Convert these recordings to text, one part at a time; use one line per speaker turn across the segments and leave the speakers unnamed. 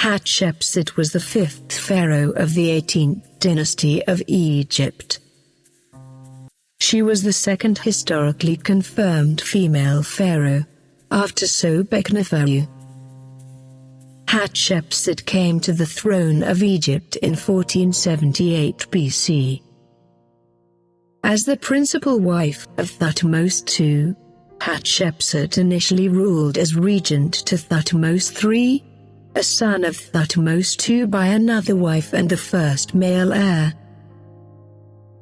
Hatshepsut was the fifth pharaoh of the 18th dynasty of Egypt. She was the second historically confirmed female pharaoh, after Sobekneferu. Hatshepsut came to the throne of Egypt in 1478 BC. As the principal wife of Thutmose II, Hatshepsut initially ruled as regent to Thutmose III, a son of Thutmose II by another wife and the first male heir.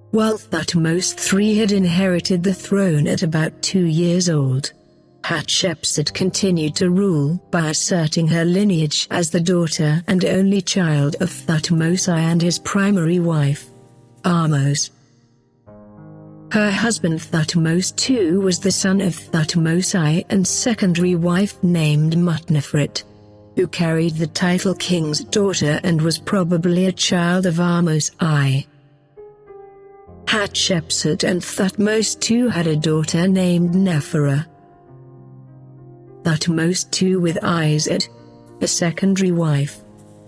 While Thutmose III had inherited the throne at about 2 years old, Hatshepsut continued to rule by asserting her lineage as the daughter and only child of Thutmose I and his primary wife, Ahmose. Her husband Thutmose II was the son of Thutmose I and secondary wife named Mutnefret, who carried the title king's daughter and was probably a child of Ahmose I. Hatshepsut and Thutmose II had a daughter named Neferu. Thutmose II with Iset, a secondary wife,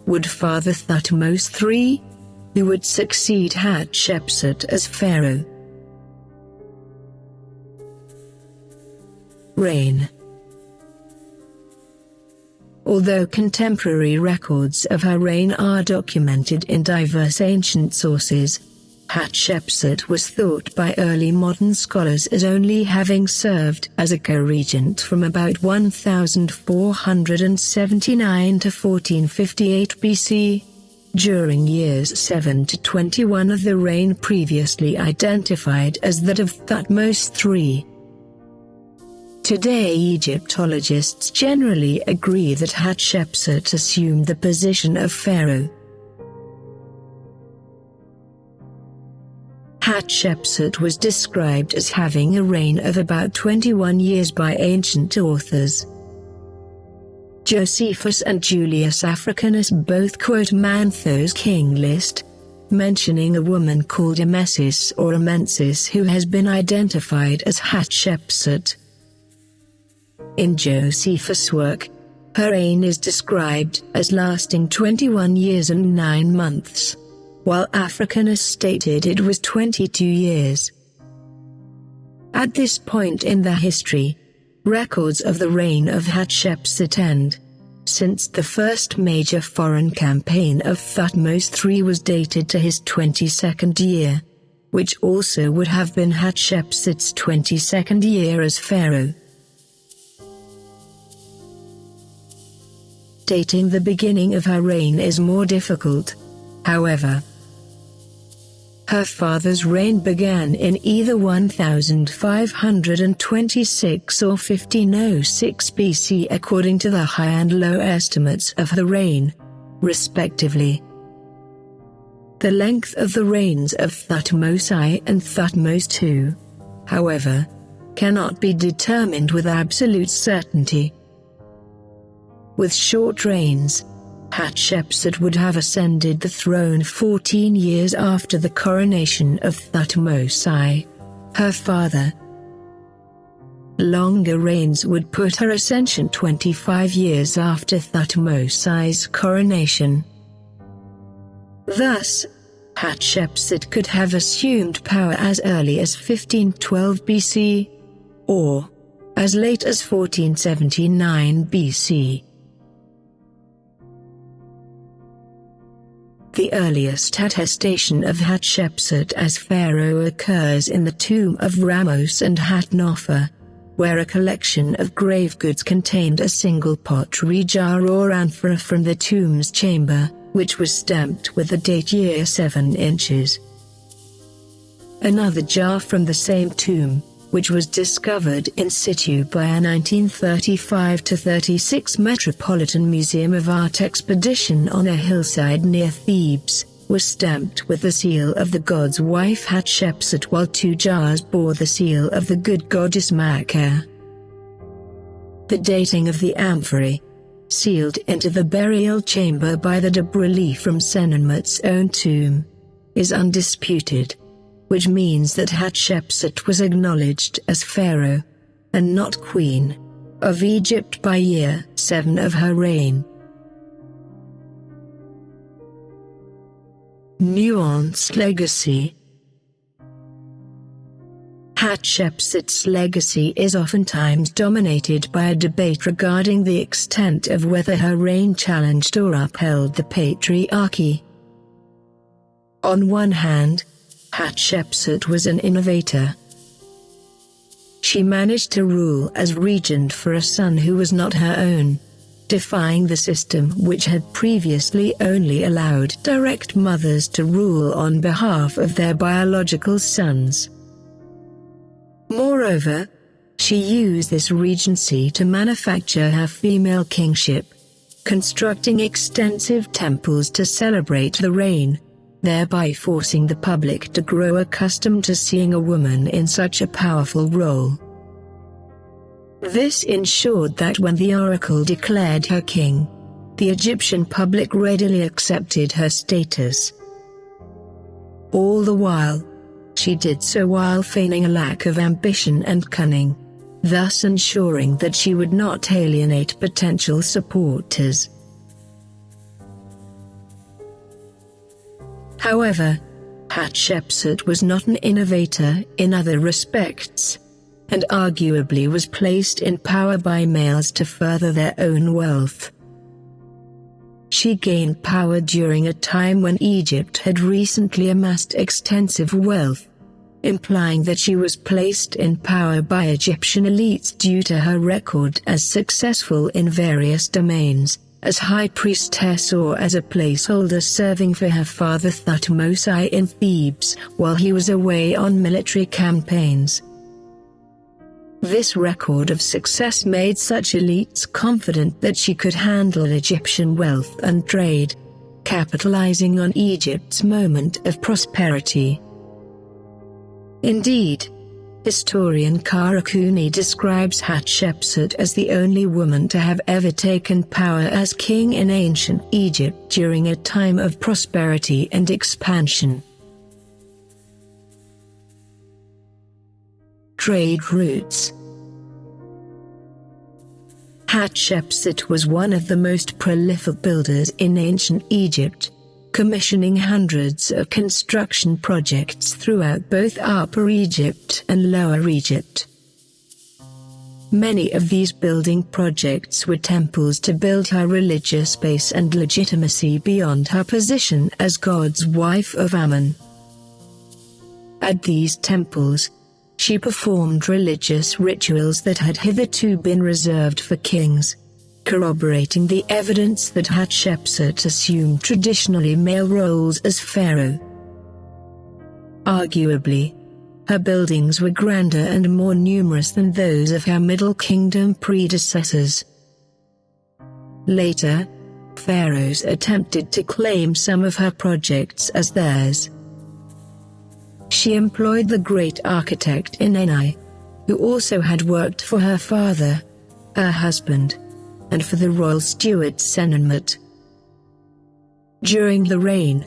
would father Thutmose III, who would succeed Hatshepsut as pharaoh. Reign. Although contemporary records of her reign are documented in diverse ancient sources, Hatshepsut was thought by early modern scholars as only having served as a co-regent from about 1479 to 1458 BC, during years 7 to 21 of the reign previously identified as that of Thutmose III. Today Egyptologists generally agree that Hatshepsut assumed the position of pharaoh. Hatshepsut was described as having a reign of about 21 years by ancient authors. Josephus and Julius Africanus both quote Manetho's king list, mentioning a woman called Amesis or Amensis who has been identified as Hatshepsut. In Josephus' work, her reign is described as lasting 21 years and 9 months, while Africanus stated it was 22 years. At this point in the history, records of the reign of Hatshepsut end, since the first major foreign campaign of Thutmose III was dated to his 22nd year, which also would have been Hatshepsut's 22nd year as pharaoh. Dating the beginning of her reign is more difficult, however. Her father's reign began in either 1526 or 1506 BC according to the high and low estimates of her reign, respectively. The length of the reigns of Thutmose I and Thutmose II, however, cannot be determined with absolute certainty. With short reigns, Hatshepsut would have ascended the throne 14 years after the coronation of Thutmose I, her father. Longer reigns would put her ascension 25 years after Thutmose I's coronation. Thus, Hatshepsut could have assumed power as early as 1512 BC, or as late as 1479 BC. The earliest attestation of Hatshepsut as pharaoh occurs in the tomb of Ramos and Hatnofer, where a collection of grave goods contained a single pottery jar or amphora from the tomb's chamber, which was stamped with the date year 7 inches. Another jar from the same tomb, which was discovered in situ by a 1935-36 Metropolitan Museum of Art expedition on a hillside near Thebes, was stamped with the seal of the god's wife Hatshepsut, while 2 jars bore the seal of the good goddess Makher. The dating of the amphorae, sealed into the burial chamber by the debris from Senenmut's own tomb, is undisputed, which means that Hatshepsut was acknowledged as pharaoh, and not queen, of Egypt by year 7 of her reign. Nuanced legacy. Hatshepsut's legacy is oftentimes dominated by a debate regarding the extent of whether her reign challenged or upheld the patriarchy. On one hand, Hatshepsut was an innovator. She managed to rule as regent for a son who was not her own, defying the system which had previously only allowed direct mothers to rule on behalf of their biological sons. Moreover, she used this regency to manufacture her female kingship, constructing extensive temples to celebrate the reign, thereby forcing the public to grow accustomed to seeing a woman in such a powerful role. This ensured that when the oracle declared her king, the Egyptian public readily accepted her status. All the while, she did so while feigning a lack of ambition and cunning, thus ensuring that she would not alienate potential supporters. However, Hatshepsut was not an innovator in other respects, and arguably was placed in power by males to further their own wealth. She gained power during a time when Egypt had recently amassed extensive wealth, implying that she was placed in power by Egyptian elites due to her record as successful in various domains, as high priestess or as a placeholder serving for her father Thutmose in Thebes while he was away on military campaigns. This record of success made such elites confident that she could handle Egyptian wealth and trade, capitalizing on Egypt's moment of prosperity. Indeed, historian Pharaoh Queen describes Hatshepsut as the only woman to have ever taken power as king in ancient Egypt during a time of prosperity and expansion. Trade routes. Hatshepsut was one of the most prolific builders in ancient Egypt, commissioning hundreds of construction projects throughout both Upper Egypt and Lower Egypt. Many of these building projects were temples to build her religious base and legitimacy beyond her position as God's wife of Ammon. At these temples, she performed religious rituals that had hitherto been reserved for kings, corroborating the evidence that Hatshepsut assumed traditionally male roles as pharaoh. Arguably, her buildings were grander and more numerous than those of her Middle Kingdom predecessors. Later, pharaohs attempted to claim some of her projects as theirs. She employed the great architect Enenai, who also had worked for her father, her husband, and for the royal steward Senenmut. During the reign,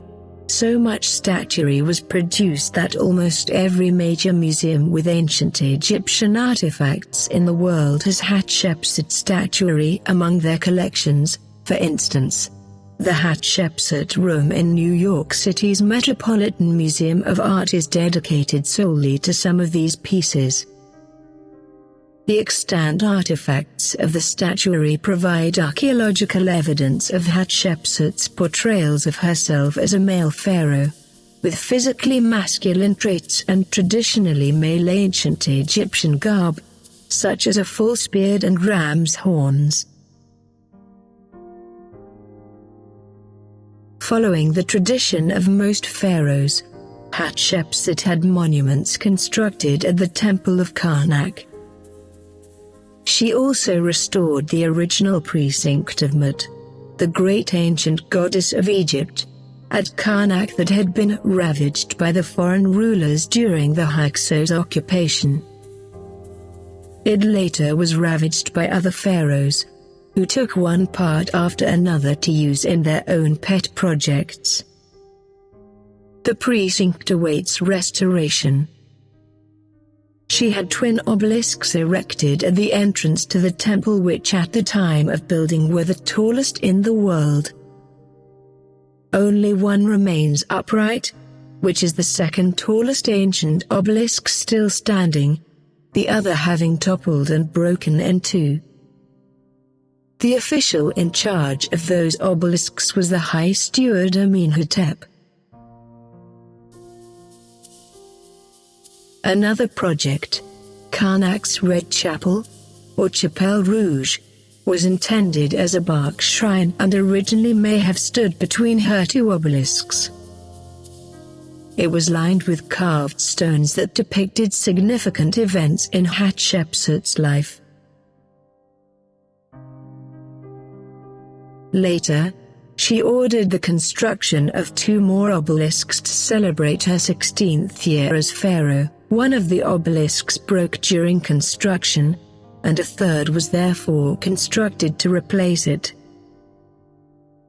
so much statuary was produced that almost every major museum with ancient Egyptian artifacts in the world has Hatshepsut statuary among their collections. For instance, the Hatshepsut Room in New York City's Metropolitan Museum of Art is dedicated solely to some of these pieces. The extant artifacts of the statuary provide archaeological evidence of Hatshepsut's portrayals of herself as a male pharaoh, with physically masculine traits and traditionally male ancient Egyptian garb, such as a false beard and ram's horns. Following the tradition of most pharaohs, Hatshepsut had monuments constructed at the Temple of Karnak. She also restored the original precinct of Mut, the great ancient goddess of Egypt, at Karnak that had been ravaged by the foreign rulers during the Hyksos occupation. It later was ravaged by other pharaohs, who took one part after another to use in their own pet projects. The precinct awaits restoration. She had twin obelisks erected at the entrance to the temple which at the time of building were the tallest in the world. Only one remains upright, which is the second tallest ancient obelisk still standing, the other having toppled and broken in two. The official in charge of those obelisks was the High Steward Amenhotep. Another project, Karnak's Red Chapel, or Chapelle Rouge, was intended as a bark shrine and originally may have stood between her two obelisks. It was lined with carved stones that depicted significant events in Hatshepsut's life. Later, she ordered the construction of two more obelisks to celebrate her 16th year as pharaoh. One of the obelisks broke during construction, and a third was therefore constructed to replace it.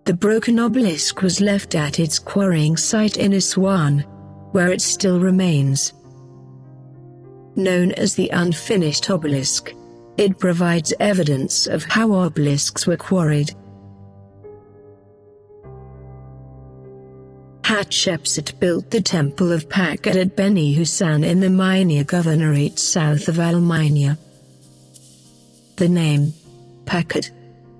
The broken obelisk was left at its quarrying site in Aswan, where it still remains. Known as the unfinished obelisk, it provides evidence of how obelisks were quarried. Hatshepsut built the Temple of Pakhat at Beni Hussein in the Minya Governorate south of Al-Minya. The name, Pakhat,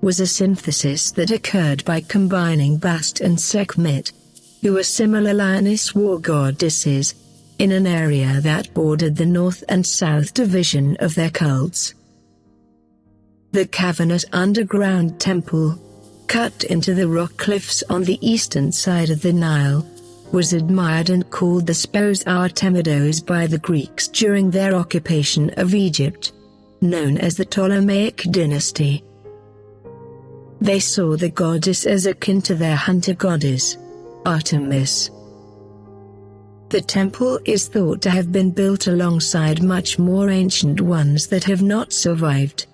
was a synthesis that occurred by combining Bast and Sekhmet, who were similar lioness war goddesses, in an area that bordered the north and south division of their cults. The cavernous underground temple, cut into the rock cliffs on the eastern side of the Nile, was admired and called the Spos Artemidos by the Greeks during their occupation of Egypt, known as the Ptolemaic dynasty. They saw the goddess as akin to their hunter goddess, Artemis. The temple is thought to have been built alongside much more ancient ones that have not survived.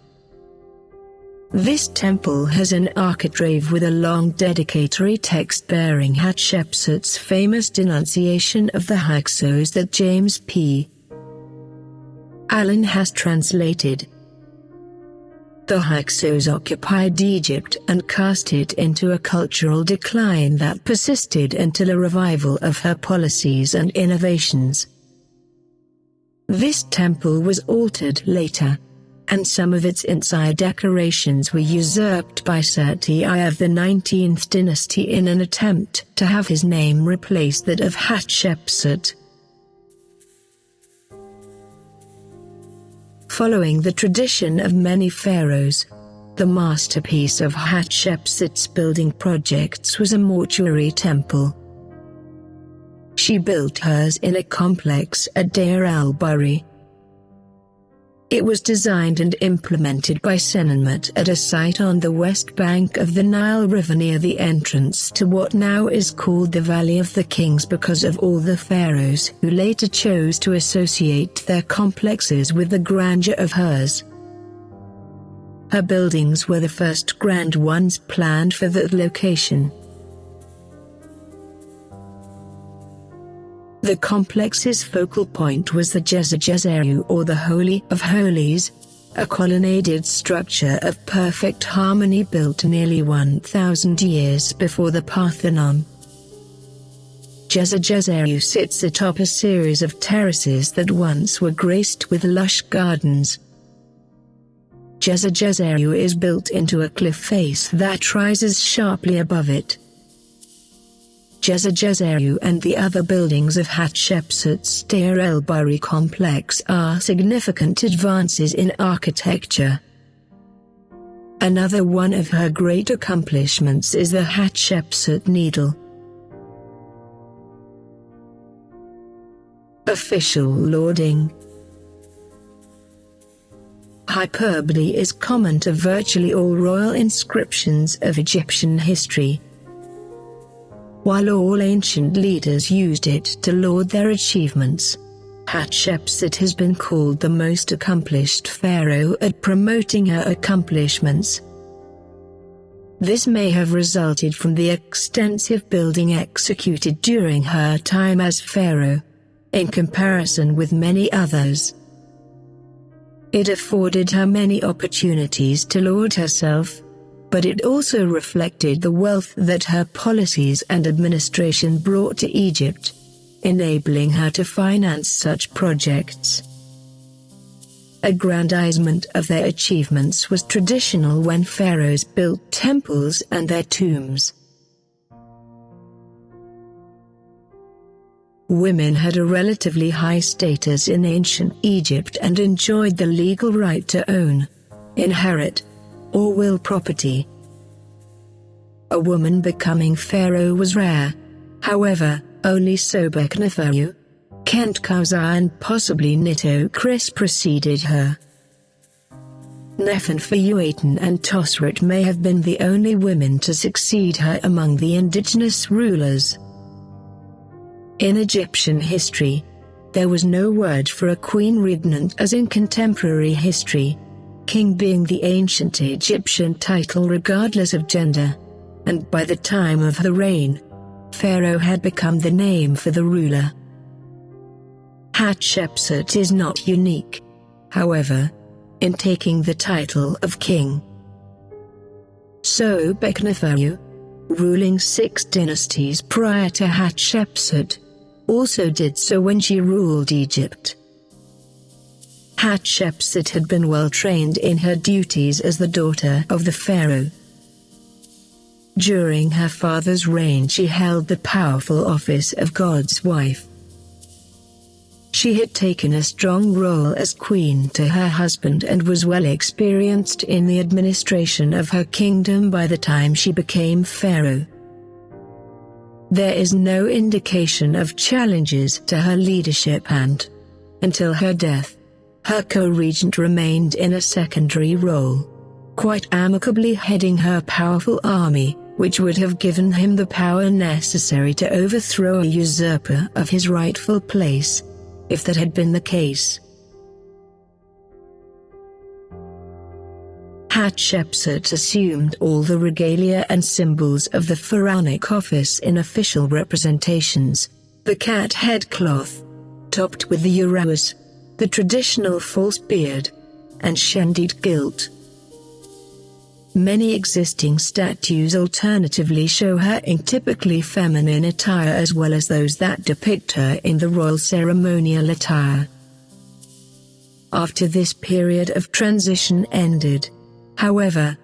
This temple has an architrave with a long dedicatory text bearing Hatshepsut's famous denunciation of the Hyksos that James P. Allen has translated. The Hyksos occupied Egypt and cast it into a cultural decline that persisted until a revival of her policies and innovations. This temple was altered later, and some of its inside decorations were usurped by Seti I of the 19th dynasty in an attempt to have his name replace that of Hatshepsut. Following the tradition of many pharaohs, the masterpiece of Hatshepsut's building projects was a mortuary temple. She built hers in a complex at Deir el-Bahari. It was designed and implemented by Senenmut at a site on the west bank of the Nile River near the entrance to what now is called the Valley of the Kings because of all the pharaohs who later chose to associate their complexes with the grandeur of hers. Her buildings were the first grand ones planned for that location. The complex's focal point was the Jezeru or the Holy of Holies, a colonnaded structure of perfect harmony built nearly 1,000 years before the Parthenon. Jezeru sits atop a series of terraces that once were graced with lush gardens. Jezeru is built into a cliff face that rises sharply above it. Jezeru and the other buildings of Hatshepsut's Deir el-Bahari complex are significant advances in architecture. Another one of her great accomplishments is the Hatshepsut Needle. Official lauding. Hyperbole is common to virtually all royal inscriptions of Egyptian history. While all ancient leaders used it to laud their achievements, Hatshepsut has been called the most accomplished pharaoh at promoting her accomplishments. This may have resulted from the extensive building executed during her time as pharaoh, in comparison with many others. It afforded her many opportunities to laud herself, but it also reflected the wealth that her policies and administration brought to Egypt, enabling her to finance such projects. Aggrandizement of their achievements was traditional when pharaohs built temples and their tombs. Women had a relatively high status in ancient Egypt and enjoyed the legal right to own, inherit, or will property. A woman becoming pharaoh was rare. However, only Sobekneferu, Khentkhausa and possibly Nitocris preceded her. Neferuaten and Tosret may have been the only women to succeed her among the indigenous rulers. In Egyptian history, there was no word for a queen regnant as in contemporary history, king being the ancient Egyptian title regardless of gender, and by the time of her reign, pharaoh had become the name for the ruler. Hatshepsut is not unique, however, in taking the title of king. Sobekneferu, ruling 6 dynasties prior to Hatshepsut, also did so when she ruled Egypt. Hatshepsut had been well trained in her duties as the daughter of the pharaoh. During her father's reign she held the powerful office of God's wife. She had taken a strong role as queen to her husband and was well experienced in the administration of her kingdom by the time she became pharaoh. There is no indication of challenges to her leadership and, until her death, her co-regent remained in a secondary role, quite amicably heading her powerful army, which would have given him the power necessary to overthrow a usurper of his rightful place, if that had been the case. Hatshepsut assumed all the regalia and symbols of the pharaonic office in official representations: the cat head cloth, topped with the urous, the traditional false beard, and shendit gilt. Many existing statues alternatively show her in typically feminine attire as well as those that depict her in the royal ceremonial attire. After this period of transition ended, however,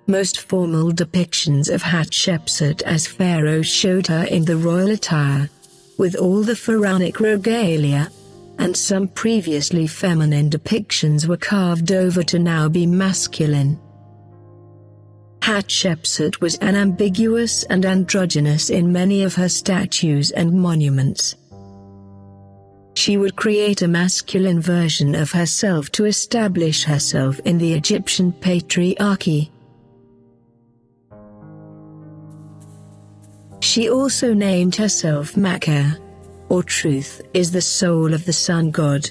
most formal depictions of Hatshepsut as pharaoh showed her in the royal attire, with all the pharaonic regalia, and some previously feminine depictions were carved over to now be masculine. Hatshepsut was ambiguous and androgynous in many of her statues and monuments. She would create a masculine version of herself to establish herself in the Egyptian patriarchy. She also named herself Maker, or Truth is the soul of the sun god.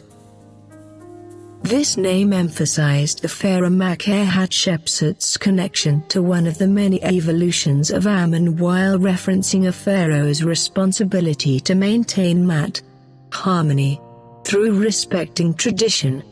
This name emphasized the pharaoh Maker Hatshepsut's connection to one of the many evolutions of Amun while referencing a pharaoh's responsibility to maintain harmony, through respecting tradition.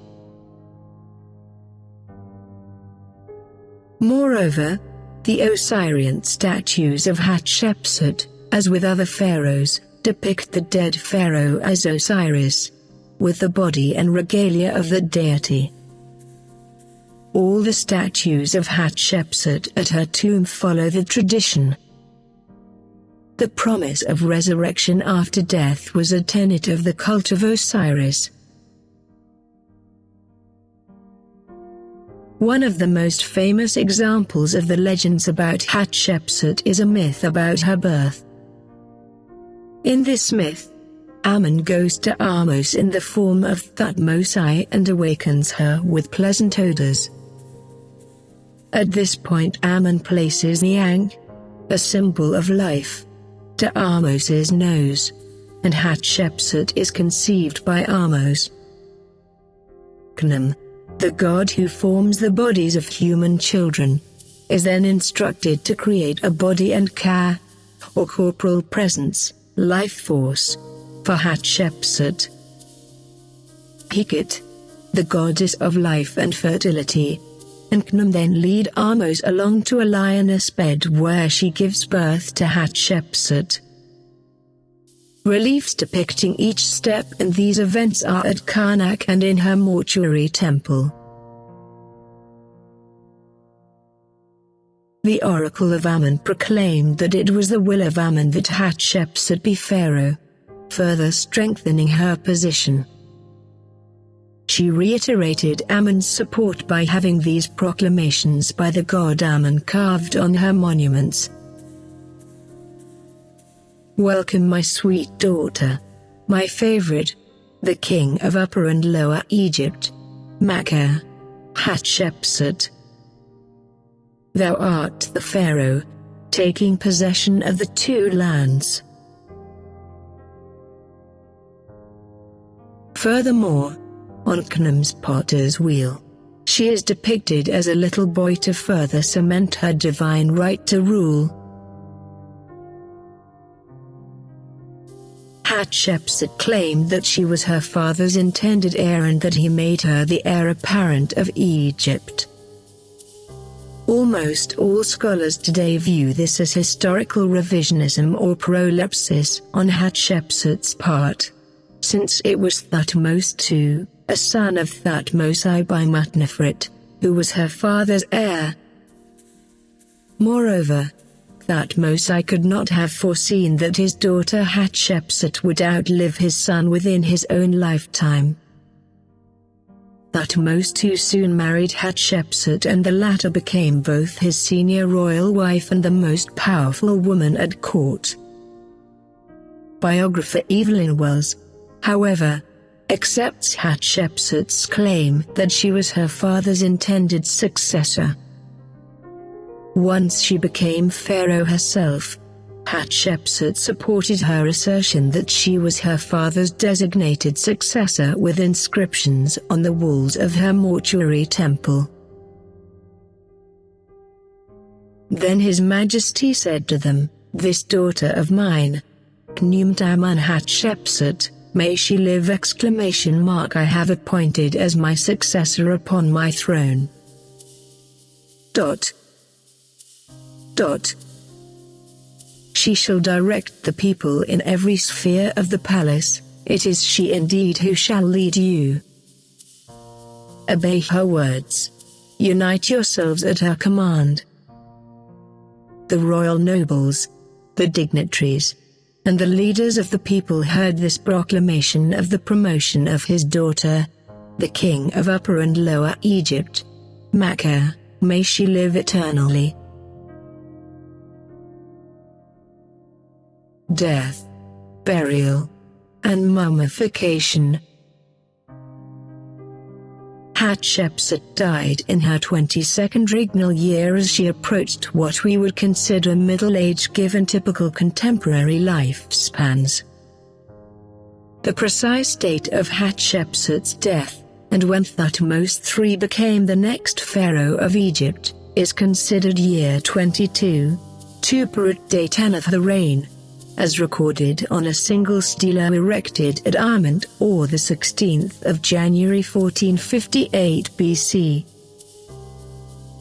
Moreover, the Osirian statues of Hatshepsut, as with other pharaohs, depict the dead pharaoh as Osiris, with the body and regalia of the deity. All the statues of Hatshepsut at her tomb follow the tradition. The promise of resurrection after death was a tenet of the cult of Osiris. One of the most famous examples of the legends about Hatshepsut is a myth about her birth. In this myth, Amun goes to Ahmose in the form of Thutmose and awakens her with pleasant odors. At this point Amun places the Ankh, a symbol of life, to Ahmose's nose, and Hatshepsut is conceived by Ahmose. Khnum, the god who forms the bodies of human children, is then instructed to create a body and or corporal presence, life force, for Hatshepsut. Heket, the goddess of life and fertility, and Khnum then lead Ahmose along to a lioness bed where she gives birth to Hatshepsut. Reliefs depicting each step in these events are at Karnak and in her mortuary temple. The oracle of Ammon proclaimed that it was the will of Ammon that Hatshepsut be pharaoh, further strengthening her position. She reiterated Ammon's support by having these proclamations by the god Ammon carved on her monuments. "Welcome my sweet daughter, my favorite, the king of Upper and Lower Egypt, Makkah, Hatshepsut. Thou art the pharaoh, taking possession of the two lands." Furthermore, on Khnum's potter's wheel, she is depicted as a little boy to further cement her divine right to rule. Hatshepsut claimed that she was her father's intended heir and that he made her the heir apparent of Egypt. Almost all scholars today view this as historical revisionism or prolepsis on Hatshepsut's part, since it was Thutmose II, a son of Thutmose I by Mutnefret, who was her father's heir. Moreover, Thutmose I could not have foreseen that his daughter Hatshepsut would outlive his son within his own lifetime. Thutmose II soon married Hatshepsut and the latter became both his senior royal wife and the most powerful woman at court. Biographer Evelyn Wells, however, accepts Hatshepsut's claim that she was her father's intended successor. Once she became pharaoh herself, Hatshepsut supported her assertion that she was her father's designated successor with inscriptions on the walls of her mortuary temple. Then His Majesty said to them, "This daughter of mine, Khnumtaman Hatshepsut, may she live! I have appointed as my successor upon my throne. She shall direct the people in every sphere of the palace, it is she indeed who shall lead you. Obey her words. Unite yourselves at her command." The royal nobles, the dignitaries, and the leaders of the people heard this proclamation of the promotion of his daughter, the king of Upper and Lower Egypt, Makkah, may she live eternally. Death, burial, and mummification. Hatshepsut died in her 22nd regnal year as she approached what we would consider middle age given typical contemporary lifespans. The precise date of Hatshepsut's death, and when Thutmose III became the next pharaoh of Egypt, is considered year 22, Tuparat day 10 of her reign, as recorded on a single stela erected at Armant or the 16th of January 1458 BC.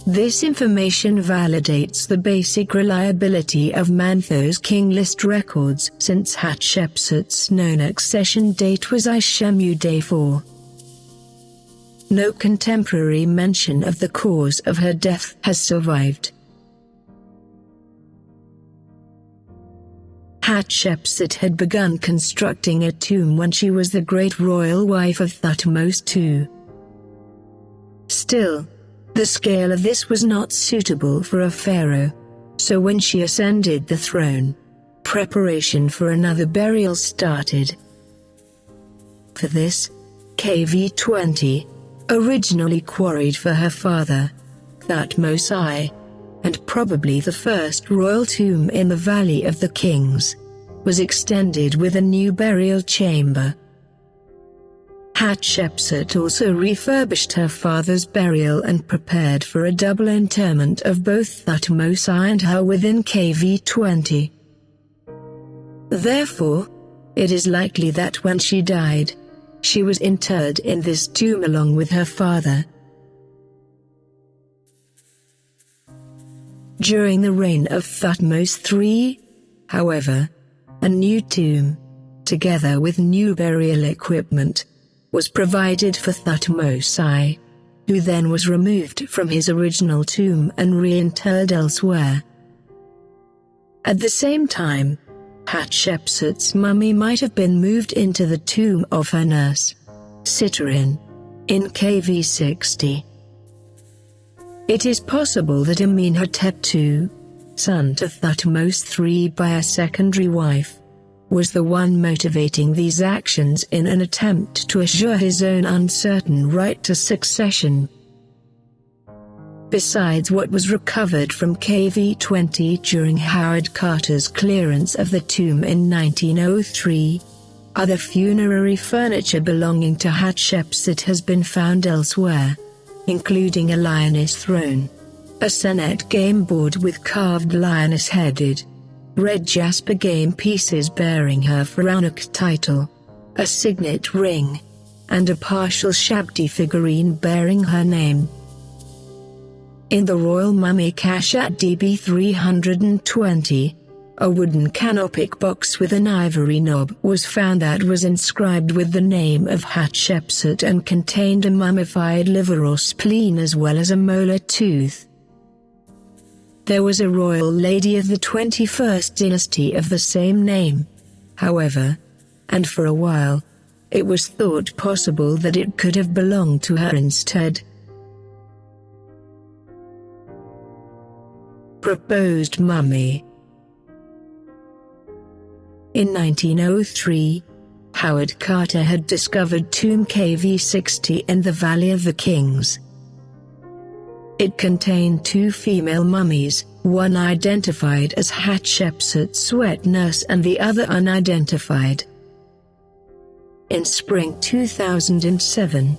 This information validates the basic reliability of Manetho's king list records since Hatshepsut's known accession date was Ishemu day 4. No contemporary mention of the cause of her death has survived. Hatshepsut had begun constructing a tomb when she was the great royal wife of Thutmose II. Still, the scale of this was not suitable for a pharaoh, so when she ascended the throne, preparation for another burial started. For this, KV-20, originally quarried for her father, Thutmose I, and probably the first royal tomb in the Valley of the Kings, was extended with a new burial chamber. Hatshepsut also refurbished her father's burial and prepared for a double interment of both Thutmose I and her within KV-20. Therefore, it is likely that when she died, she was interred in this tomb along with her father. During the reign of Thutmose III, however, a new tomb, together with new burial equipment, was provided for Thutmose I, who then was removed from his original tomb and reinterred elsewhere. At the same time, Hatshepsut's mummy might have been moved into the tomb of her nurse, Sitrin, in KV 60. It is possible that Amenhotep II, son to Thutmose III by a secondary wife, was the one motivating these actions in an attempt to assure his own uncertain right to succession. Besides what was recovered from KV 20 during Howard Carter's clearance of the tomb in 1903, other funerary furniture belonging to Hatshepsut has been found elsewhere, including a lioness throne, a senet game board with carved lioness-headed, red jasper game pieces bearing her pharaonic title, a signet ring, and a partial Shabdi figurine bearing her name. In the royal mummy cache at DB 320, a wooden canopic box with an ivory knob was found that was inscribed with the name of Hatshepsut and contained a mummified liver or spleen as well as a molar tooth. There was a royal lady of the 21st dynasty of the same name, however, and for a while, it was thought possible that it could have belonged to her instead. Proposed mummy. In 1903, Howard Carter had discovered tomb KV 60 in the Valley of the Kings. It contained two female mummies, one identified as Hatshepsut's wet nurse and the other unidentified. In spring 2007,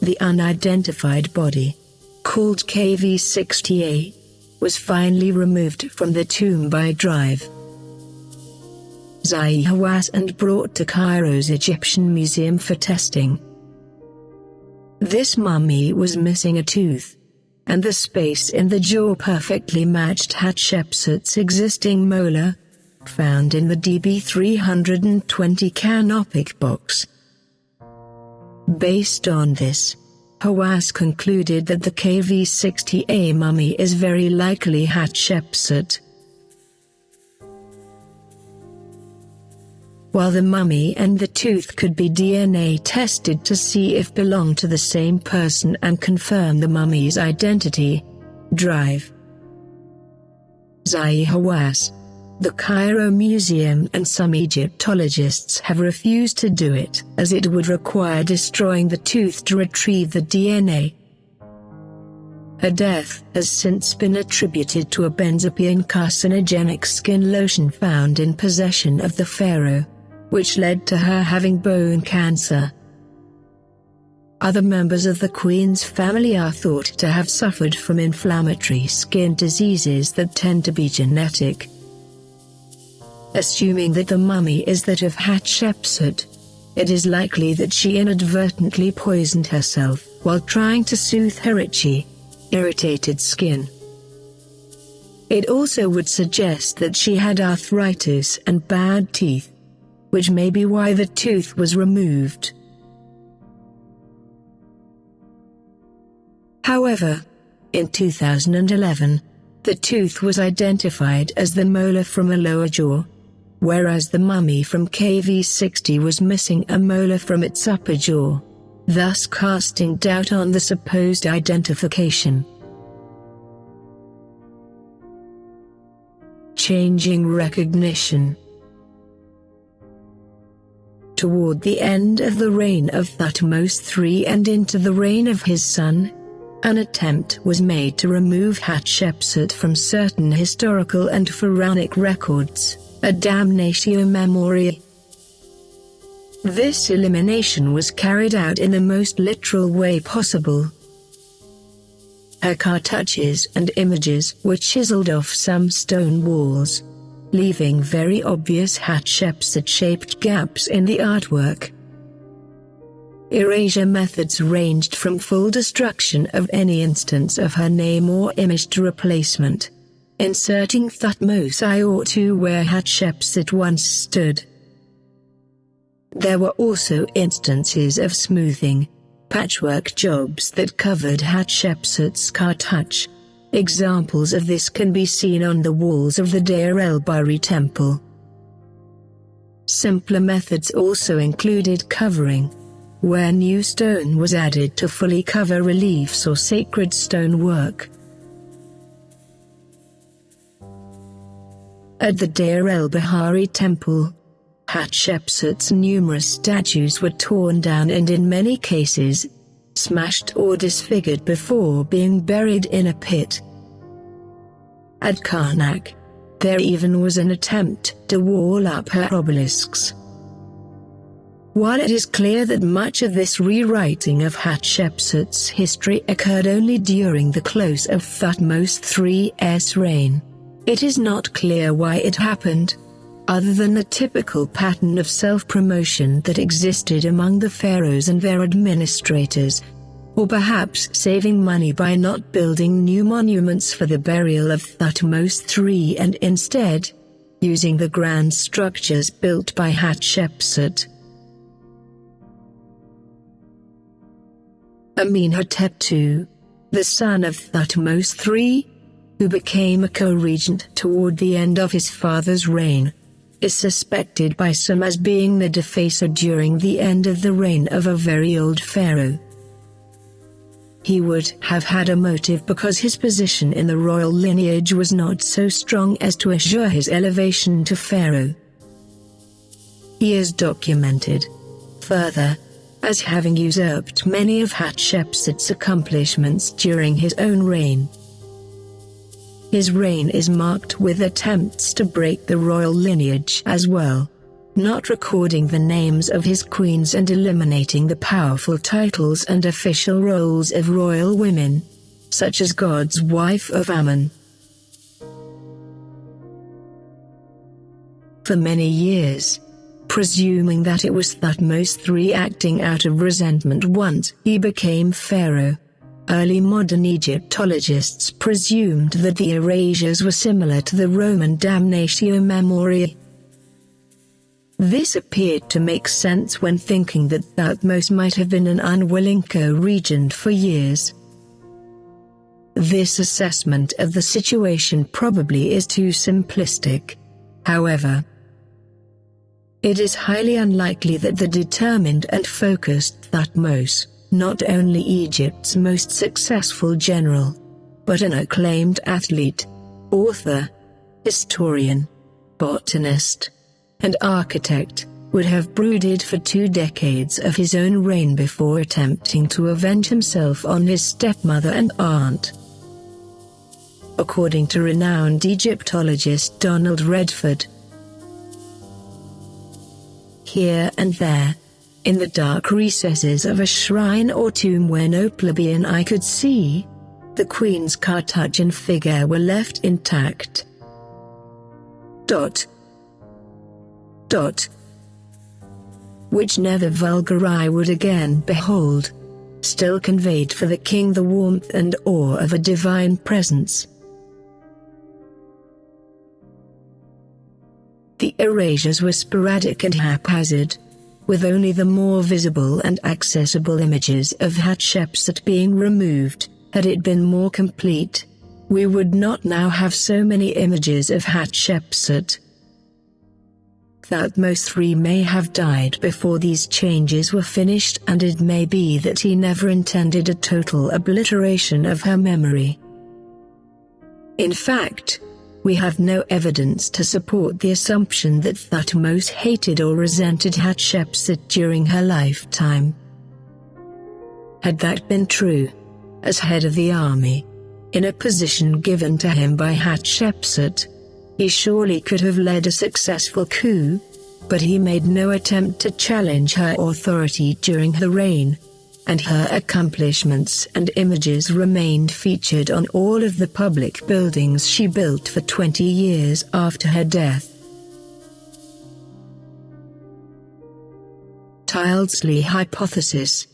the unidentified body, called KV 60A, was finally removed from the tomb by drive Hawass and brought to Cairo's Egyptian Museum for testing. This mummy was missing a tooth, and the space in the jaw perfectly matched Hatshepsut's existing molar, found in the DB 320 canopic box. Based on this, Hawass concluded that the KV 60A mummy is very likely Hatshepsut. While the mummy and the tooth could be DNA tested to see if belong to the same person and confirm the mummy's identity, drive Hawass, the Cairo Museum and some Egyptologists have refused to do it as it would require destroying the tooth to retrieve the DNA. Her death has since been attributed to a benzodiazepine carcinogenic skin lotion found in possession of the pharaoh, which led to her having bone cancer. Other members of the Queen's family are thought to have suffered from inflammatory skin diseases that tend to be genetic. Assuming that the mummy is that of Hatshepsut, it is likely that she inadvertently poisoned herself while trying to soothe her itchy, irritated skin. It also would suggest that she had arthritis and bad teeth, which may be why the tooth was removed. However, in 2011, the tooth was identified as the molar from a lower jaw, whereas the mummy from KV 60 was missing a molar from its upper jaw, thus casting doubt on the supposed identification. Changing recognition. Toward the end of the reign of Thutmose III and into the reign of his son, an attempt was made to remove Hatshepsut from certain historical and pharaonic records, a damnatio memoriae. This elimination was carried out in the most literal way possible. Her cartouches and images were chiseled off some stone walls, leaving very obvious Hatshepsut-shaped gaps in the artwork. Erasure methods ranged from full destruction of any instance of her name or image to replacement, inserting Thutmose I where Hatshepsut once stood. There were also instances of smoothing, patchwork jobs that covered Hatshepsut's cartouche. Examples of this can be seen on the walls of the Deir el-Bahari temple. Simpler methods also included covering, where new stone was added to fully cover reliefs or sacred stone work. At the Deir el-Bahari temple, Hatshepsut's numerous statues were torn down and in many cases, smashed or disfigured before being buried in a pit. At Karnak, there even was an attempt to wall up her obelisks. While it is clear that much of this rewriting of Hatshepsut's history occurred only during the close of Thutmose III's reign, it is not clear why it happened, other than the typical pattern of self-promotion that existed among the pharaohs and their administrators, or perhaps saving money by not building new monuments for the burial of Thutmose III and instead using the grand structures built by Hatshepsut. Amenhotep II, the son of Thutmose III, who became a co-regent toward the end of his father's reign, is suspected by some as being the defacer during the end of the reign of a very old pharaoh. He would have had a motive because his position in the royal lineage was not so strong as to assure his elevation to pharaoh. He is documented, further, as having usurped many of Hatshepsut's accomplishments during his own reign. His reign is marked with attempts to break the royal lineage as well, not recording the names of his queens and eliminating the powerful titles and official roles of royal women, such as God's wife of Ammon. For many years, presuming that it was Thutmose III acting out of resentment once he became pharaoh, early modern Egyptologists presumed that the erasures were similar to the Roman damnatio memoriae. This appeared to make sense when thinking that Thutmose might have been an unwilling co-regent for years. This assessment of the situation probably is too simplistic, however. It is highly unlikely that the determined and focused Thutmose, not only Egypt's most successful general, but an acclaimed athlete, author, historian, botanist, and architect, would have brooded for 2 decades of his own reign before attempting to avenge himself on his stepmother and aunt. According to renowned Egyptologist Donald Redford, here and there, in the dark recesses of a shrine or tomb where no plebeian eye could see, the queen's cartouche and figure were left intact. Which never vulgar eye would again behold, still conveyed for the king the warmth and awe of a divine presence. The erasures were sporadic and haphazard, with only the more visible and accessible images of Hatshepsut being removed. Had it been more complete, we would not now have so many images of Hatshepsut. Thutmose III may have died before these changes were finished, and it may be that he never intended a total obliteration of her memory. In fact, we have no evidence to support the assumption that Thutmose hated or resented Hatshepsut during her lifetime. Had that been true, as head of the army, in a position given to him by Hatshepsut, he surely could have led a successful coup, but he made no attempt to challenge her authority during her reign, and her accomplishments and images remained featured on all of the public buildings she built for 20 years after her death. Tildesley hypothesis.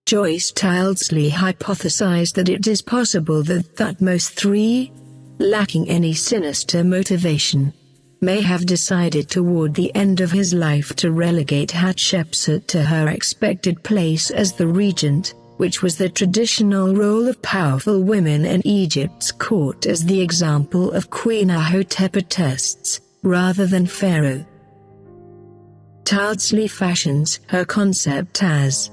Joyce Tildesley hypothesized that it is possible that Thutmose III, lacking any sinister motivation, may have decided toward the end of his life to relegate Hatshepsut to her expected place as the regent, which was the traditional role of powerful women in Egypt's court, as the example of Queen Hatshepsut, rather than Pharaoh. Tildesley fashions her concept as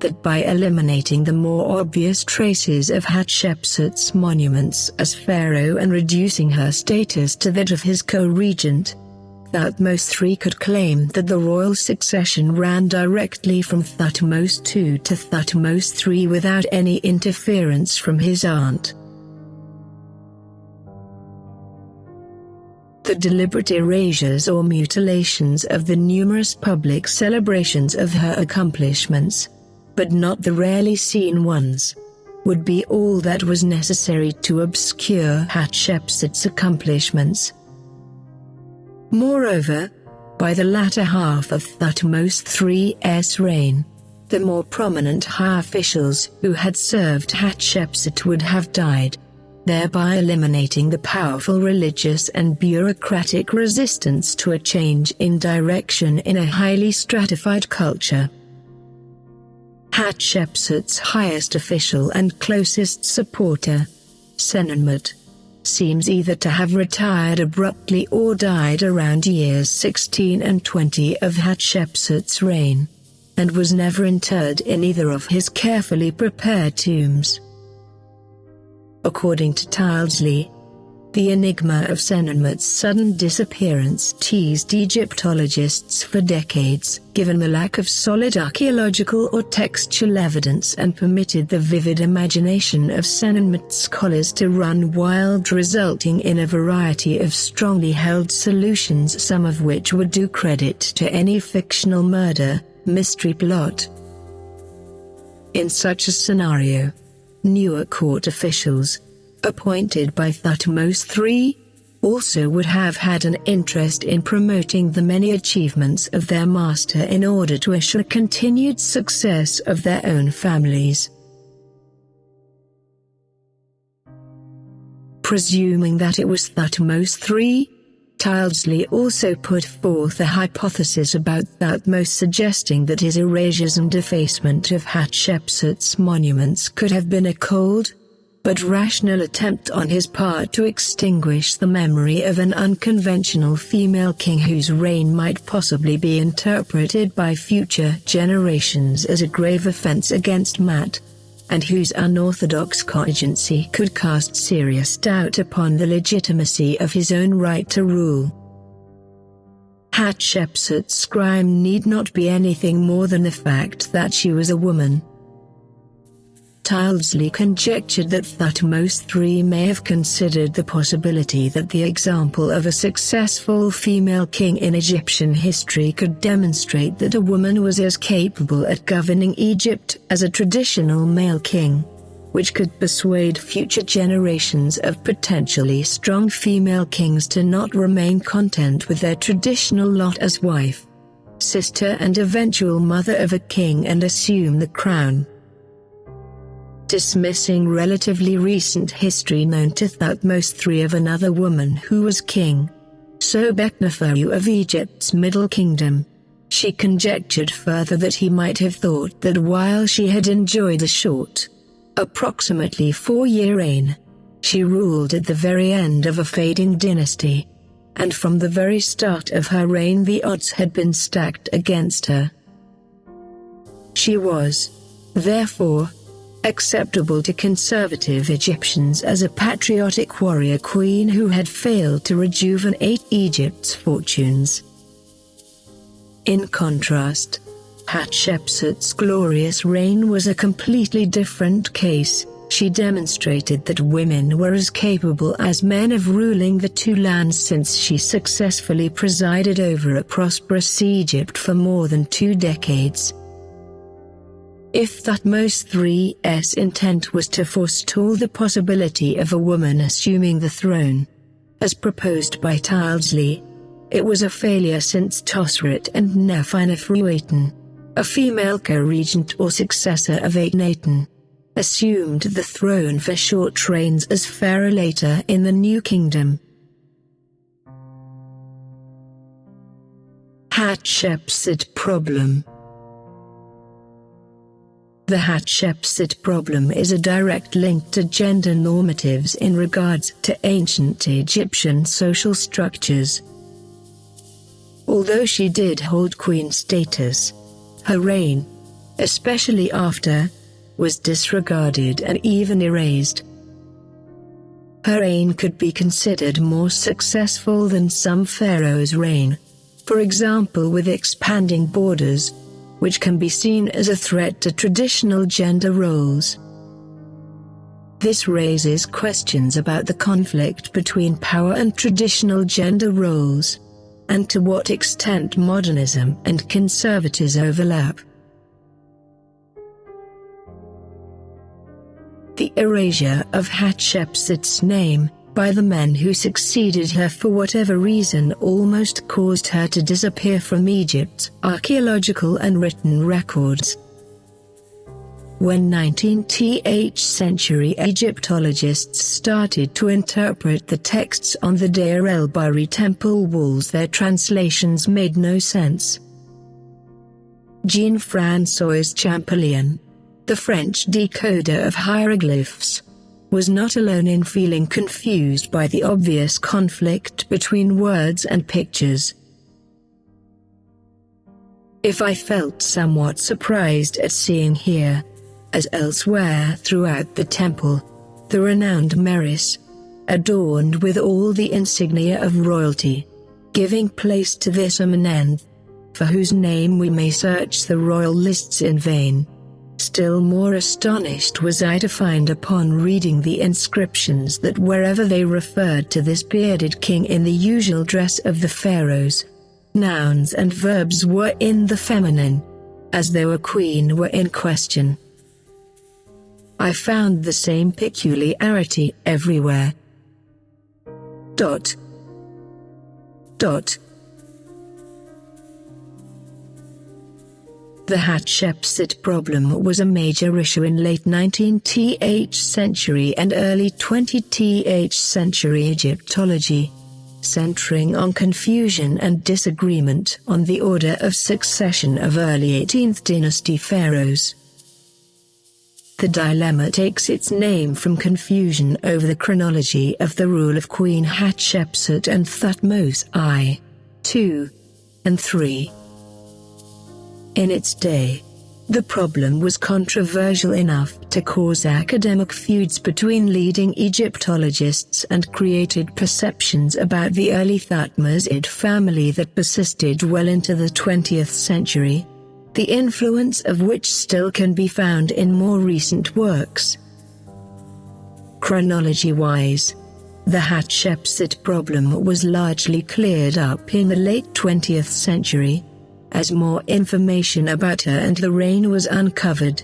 that by eliminating the more obvious traces of Hatshepsut's monuments as pharaoh and reducing her status to that of his co-regent, Thutmose III could claim that the royal succession ran directly from Thutmose II to Thutmose III without any interference from his aunt. The deliberate erasures or mutilations of the numerous public celebrations of her accomplishments, but not the rarely seen ones, would be all that was necessary to obscure Hatshepsut's accomplishments. Moreover, by the latter half of Thutmose III's reign, the more prominent high officials who had served Hatshepsut would have died, thereby eliminating the powerful religious and bureaucratic resistance to a change in direction in a highly stratified culture. Hatshepsut's highest official and closest supporter, Senenmut, seems either to have retired abruptly or died around years 16 and 20 of Hatshepsut's reign, and was never interred in either of his carefully prepared tombs. According to Tildesley, the enigma of Senenmut's sudden disappearance teased Egyptologists for decades, given the lack of solid archaeological or textual evidence, and permitted the vivid imagination of Senenmut scholars to run wild, resulting in a variety of strongly held solutions, some of which would do credit to any fictional murder mystery plot. In such a scenario, newer court officials, appointed by Thutmose III, also would have had an interest in promoting the many achievements of their master in order to assure continued success of their own families. Presuming that it was Thutmose III, Tildesley also put forth a hypothesis about Thutmose, suggesting that his erasures and defacement of Hatshepsut's monuments could have been a cold, but rational attempt on his part to extinguish the memory of an unconventional female king whose reign might possibly be interpreted by future generations as a grave offense against Mat, and whose unorthodox cogency could cast serious doubt upon the legitimacy of his own right to rule. Hatshepsut's crime need not be anything more than the fact that she was a woman. Tildesley conjectured that Thutmose III may have considered the possibility that the example of a successful female king in Egyptian history could demonstrate that a woman was as capable at governing Egypt as a traditional male king, which could persuade future generations of potentially strong female kings to not remain content with their traditional lot as wife, sister and eventual mother of a king and assume the crown. Dismissing relatively recent history known to Thutmose III of another woman who was king, Sobekneferu of Egypt's Middle Kingdom, she conjectured further that he might have thought that while she had enjoyed a short, approximately 4-year reign, she ruled at the very end of a fading dynasty, and from the very start of her reign the odds had been stacked against her. She was, therefore, acceptable to conservative Egyptians as a patriotic warrior queen who had failed to rejuvenate Egypt's fortunes. In contrast, Hatshepsut's glorious reign was a completely different case. She demonstrated that women were as capable as men of ruling the two lands, since she successfully presided over a prosperous Egypt for more than 2 decades. If Thutmose III's intent was to forestall the possibility of a woman assuming the throne, as proposed by Tildesley, it was a failure, since Tosrit and Nefertiti, a female co-regent or successor of Akhenaten, assumed the throne for short reigns as pharaoh later in the New Kingdom. Hatshepsut problem. The Hatshepsut problem is a direct link to gender normatives in regards to ancient Egyptian social structures. Although she did hold queen status, her reign, especially after, was disregarded and even erased. Her reign could be considered more successful than some pharaohs' reign, for example with expanding borders, which can be seen as a threat to traditional gender roles. This raises questions about the conflict between power and traditional gender roles, and to what extent modernism and conservatism overlap. The erasure of Hatshepsut's name by the men who succeeded her for whatever reason almost caused her to disappear from Egypt's archaeological and written records. When 19th century Egyptologists started to interpret the texts on the Deir el-Bahari temple walls, their translations made no sense. Jean-François Champollion, the French decoder of hieroglyphs, was not alone in feeling confused by the obvious conflict between words and pictures. If I felt somewhat surprised at seeing here, as elsewhere throughout the temple, the renowned Meris, adorned with all the insignia of royalty, giving place to this Amenenth, for whose name we may search the royal lists in vain. Still more astonished was I to find upon reading the inscriptions that wherever they referred to this bearded king in the usual dress of the pharaohs, nouns and verbs were in the feminine, as though a queen were in question. I found the same peculiarity everywhere. The Hatshepsut problem was a major issue in late 19th century and early 20th century Egyptology, centering on confusion and disagreement on the order of succession of early 18th dynasty pharaohs. The dilemma takes its name from confusion over the chronology of the rule of Queen Hatshepsut and Thutmose I, II, and III. In its day, the problem was controversial enough to cause academic feuds between leading Egyptologists and created perceptions about the early Thutmose family that persisted well into the 20th century, the influence of which still can be found in more recent works. Chronology-wise, the Hatshepsut problem was largely cleared up in the late 20th century, as more information about her and the reign was uncovered.